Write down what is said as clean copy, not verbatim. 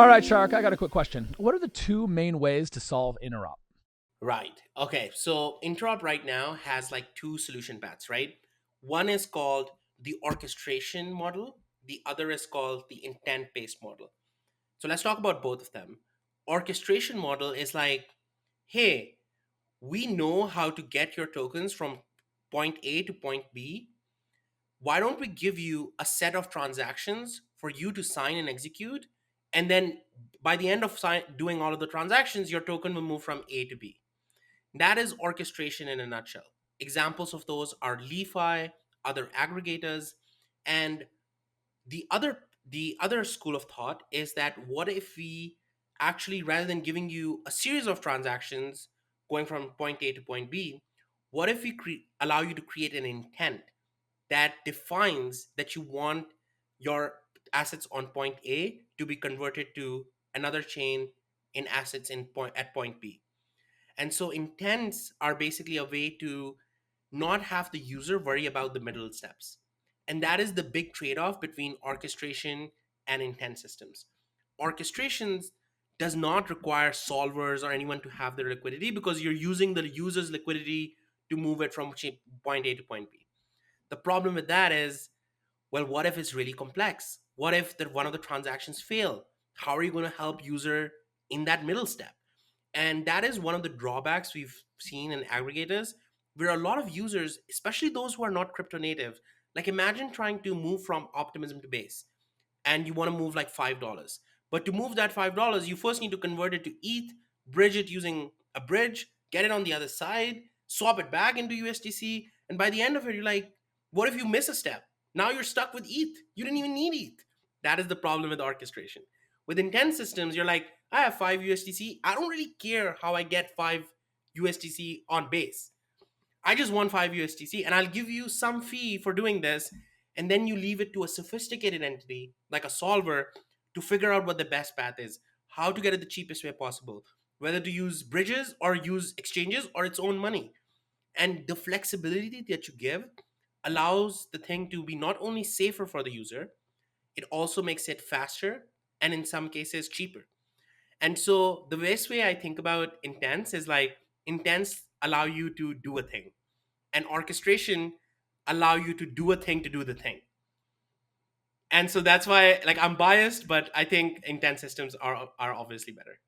All right, Shark, I got a quick question. What are the two main ways to solve interop? Right. Okay. So Interop right now has like two solution paths, right? One is called the orchestration model, the other is called the intent based model. So let's talk about both of them. Orchestration model is like, hey, we know how to get your tokens from point A to point B. Why don't we give you a set of transactions for you to sign and execute? And then by the end of doing all of the transactions, your token will move from A to B. That is orchestration in a nutshell. Examples of those are LeFi, other aggregators, and the other school of thought is that what if we actually, rather than giving you a series of transactions going from point A to point B, what if we allow you to create an intent that defines that you want your assets on point A to be converted to another chain in assets at point B. And so intents are basically a way to not have the user worry about the middle steps. And that is the big trade off between orchestration and intent systems. Orchestrations does not require solvers or anyone to have their liquidity because you're using the user's liquidity to move it from point A to point B. The problem with that is, well, what if it's really complex? What if one of the transactions fail? How are you going to help user in that middle step? And that is one of the drawbacks we've seen in aggregators, where a lot of users, especially those who are not crypto native, like imagine trying to move from optimism to base and you want to move like $5. But to move that $5, you first need to convert it to ETH, bridge it using a bridge, get it on the other side, swap it back into USDC. And by the end of it, you're like, what if you miss a step? Now you're stuck with ETH. You didn't even need ETH. That is the problem with orchestration. With intent systems, you're like, I have 5 USDC. I don't really care how I get 5 USDC on base. I just want 5 USDC and I'll give you some fee for doing this. And then you leave it to a sophisticated entity like a solver to figure out what the best path is, how to get it the cheapest way possible, whether to use bridges or use exchanges or its own money. And the flexibility that you give allows the thing to be not only safer for the user, it also makes it faster and in some cases cheaper. And so the best way I think about intents is like intents allow you to do a thing and orchestration allow you to do a thing to do the thing. And so that's why, like, I'm biased, but I think intent systems are obviously better.